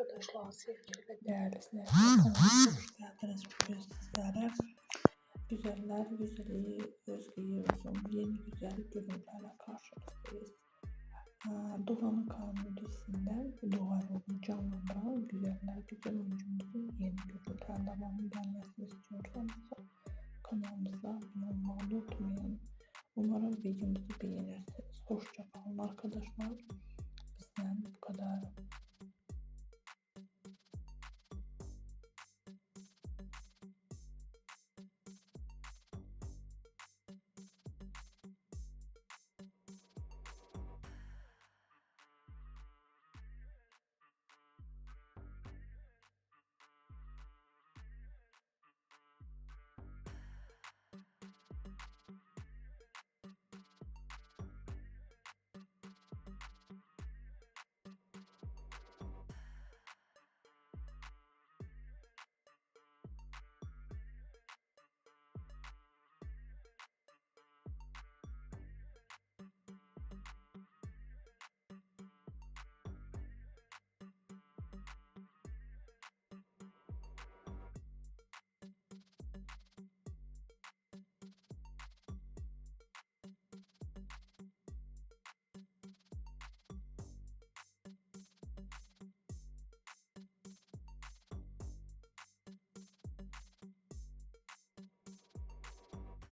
Arkadaşlar, sevgili ve değerli izleyiciler, hoş geldiniz. Bugün sizlere güzeller güzeli Özge Yıldız'ın yeni güzel görüntülerle karşınızdayız. Doğan'ın Kanunu dizisinden Doğa rolünü canlandıran güzeller güzel oyuncumuzun yeni görüntülerle devamı gelmesini istiyorsanız kanalımıza abone olmayı unutmayın. Umarım videomuzu beğenirsiniz. Hoşça kalın arkadaşlar. Bizden bu kadar.